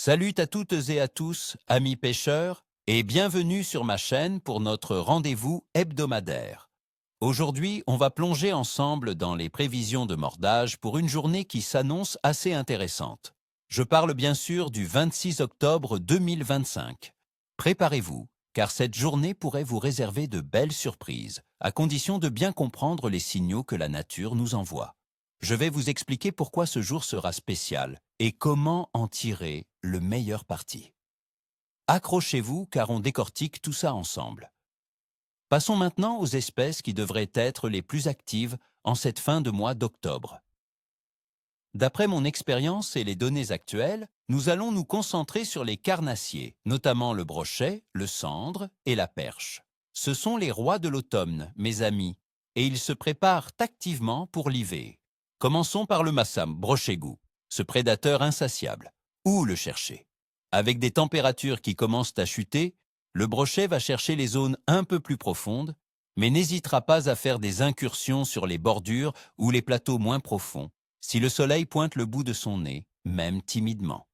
Salut à toutes et à tous, amis pêcheurs, et bienvenue sur ma chaîne pour notre rendez-vous hebdomadaire. Aujourd'hui, on va plonger ensemble dans les prévisions de mordage pour une journée qui s'annonce assez intéressante. Je parle bien sûr du 26 octobre 2025. Préparez-vous, car cette journée pourrait vous réserver de belles surprises, à condition de bien comprendre les signaux que la nature nous envoie. Je vais vous expliquer pourquoi ce jour sera spécial et comment en tirer le meilleur parti. Accrochez-vous car on décortique tout ça ensemble. Passons maintenant aux espèces qui devraient être les plus actives en cette fin de mois d'octobre. D'après mon expérience et les données actuelles, nous allons nous concentrer sur les carnassiers, notamment le brochet, le cendre et la perche. Ce sont les rois de l'automne, mes amis, et ils se préparent activement pour l'hiver. Commençons par le massam, brochet-goût, ce prédateur insatiable. Où le chercher? Avec des températures qui commencent à chuter, le brochet va chercher les zones un peu plus profondes, mais n'hésitera pas à faire des incursions sur les bordures ou les plateaux moins profonds, si le soleil pointe le bout de son nez, même timidement.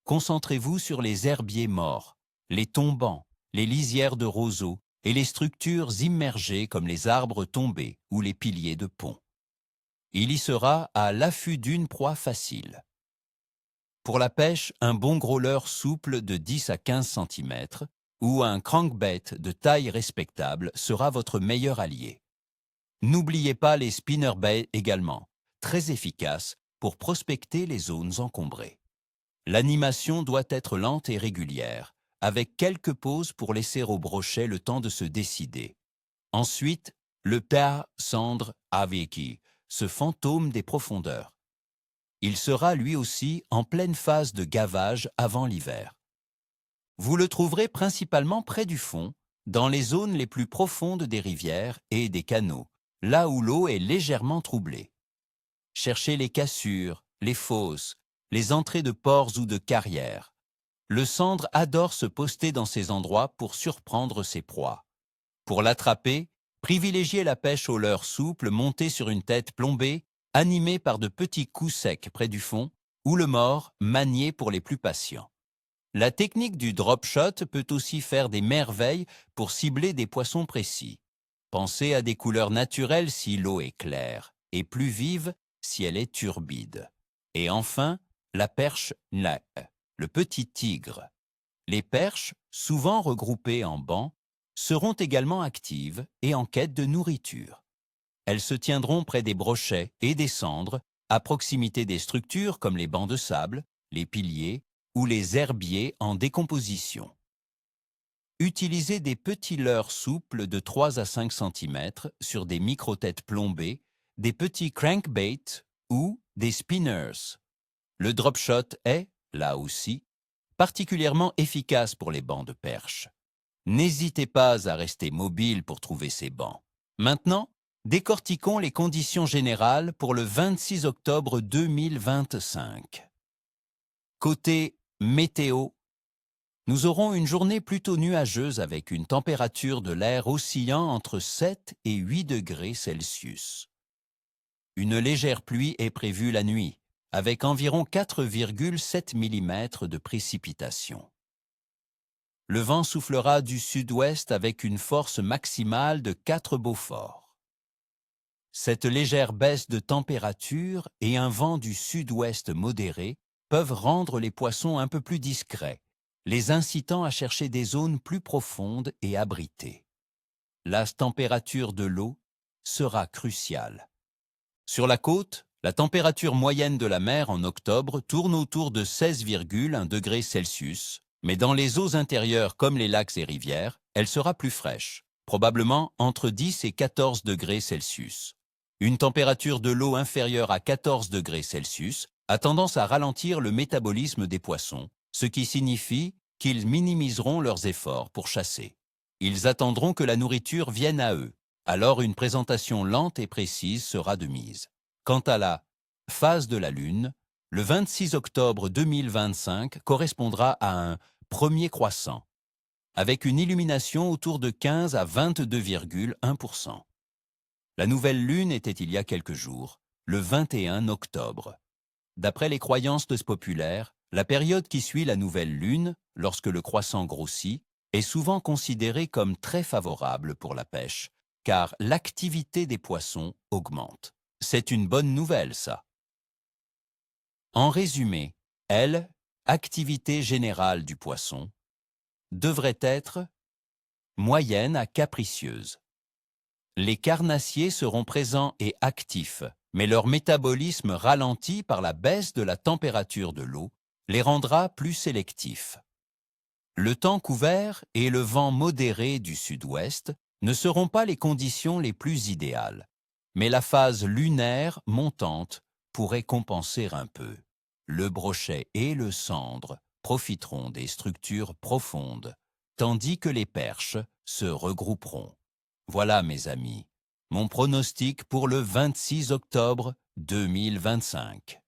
Concentrez-vous sur les herbiers morts, les tombants, les lisières de roseaux et les structures immergées comme les arbres tombés ou les piliers de pont. Il y sera à l'affût d'une proie facile. Pour la pêche, un bon gros leurre souple de 10 à 15 cm ou un crankbait de taille respectable sera votre meilleur allié. N'oubliez pas les spinnerbaits également, très efficaces pour prospecter les zones encombrées. L'animation doit être lente et régulière, avec quelques pauses pour laisser au brochet le temps de se décider. Ensuite, le père cendre aveki, ce fantôme des profondeurs. Il sera lui aussi en pleine phase de gavage avant l'hiver. Vous le trouverez principalement près du fond, dans les zones les plus profondes des rivières et des canaux, là où l'eau est légèrement troublée. Cherchez les cassures, les fosses, les entrées de ports ou de carrières. Le cendre adore se poster dans ces endroits pour surprendre ses proies. Pour l'attraper, privilégiez la pêche au leurre souple montée sur une tête plombée, animée par de petits coups secs près du fond, ou le mord manié pour les plus patients. La technique du drop shot peut aussi faire des merveilles pour cibler des poissons précis. Pensez à des couleurs naturelles si l'eau est claire et plus vive si elle est turbide. Et enfin, la perche nla, le petit tigre. Les perches, souvent regroupées en bancs, seront également actives et en quête de nourriture. Elles se tiendront près des brochets et des cendres, à proximité des structures comme les bancs de sable, les piliers ou les herbiers en décomposition. Utilisez des petits leurres souples de 3 à 5 cm sur des micro-têtes plombées, des petits crankbaits ou des spinners. Le drop shot est, là aussi, particulièrement efficace pour les bancs de perche. N'hésitez pas à rester mobile pour trouver ces bancs. Maintenant, décortiquons les conditions générales pour le 26 octobre 2025. Côté météo, nous aurons une journée plutôt nuageuse avec une température de l'air oscillant entre 7 et 8 degrés Celsius. Une légère pluie est prévue la nuit, avec environ 4,7 mm de précipitations. Le vent soufflera du sud-ouest avec une force maximale de 4 Beaufort. Cette légère baisse de température et un vent du sud-ouest modéré peuvent rendre les poissons un peu plus discrets, les incitant à chercher des zones plus profondes et abritées. La température de l'eau sera cruciale. Sur la côte, la température moyenne de la mer en octobre tourne autour de 16,1 degrés Celsius, mais dans les eaux intérieures comme les lacs et rivières, elle sera plus fraîche, probablement entre 10 et 14 degrés Celsius. Une température de l'eau inférieure à 14 degrés Celsius a tendance à ralentir le métabolisme des poissons, ce qui signifie qu'ils minimiseront leurs efforts pour chasser. Ils attendront que la nourriture vienne à eux, alors une présentation lente et précise sera de mise. Quant à la phase de la Lune, le 26 octobre 2025 correspondra à un premier croissant, avec une illumination autour de 15 à 22,1%. La nouvelle Lune était il y a quelques jours, le 21 octobre. D'après les croyances populaires, La période qui suit la nouvelle lune, lorsque le croissant grossit, est souvent considérée comme très favorable pour la pêche, car l'activité des poissons augmente. C'est une bonne nouvelle, ça. En résumé, L, activité générale du poisson, devrait être moyenne à capricieuse. Les carnassiers seront présents et actifs, mais leur métabolisme ralenti par la baisse de la température de l'eau les rendra plus sélectifs. Le temps couvert et le vent modéré du sud-ouest ne seront pas les conditions les plus idéales, mais la phase lunaire montante pourrait compenser un peu. Le brochet et le cendre profiteront des structures profondes, tandis que les perches se regrouperont. Voilà, mes amis, mon pronostic pour le 26 octobre 2025.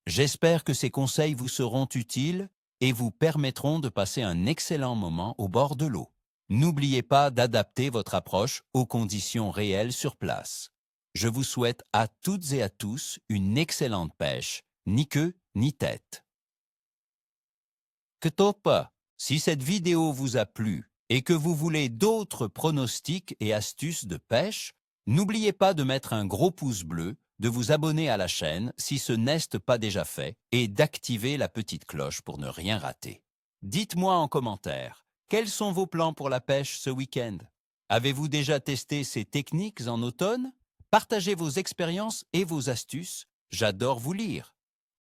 J'espère que ces conseils vous seront utiles et vous permettront de passer un excellent moment au bord de l'eau. N'oubliez pas d'adapter votre approche aux conditions réelles sur place. Je vous souhaite à toutes et à tous une excellente pêche, ni queue ni tête. Ktopa, si cette vidéo vous a plu et que vous voulez d'autres pronostics et astuces de pêche, n'oubliez pas de mettre un gros pouce bleu, de vous abonner à la chaîne si ce n'est pas déjà fait et d'activer la petite cloche pour ne rien rater. Dites-moi en commentaire, quels sont vos plans pour la pêche ce week-end? Avez-vous déjà testé ces techniques en automne? Partagez vos expériences et vos astuces, j'adore vous lire.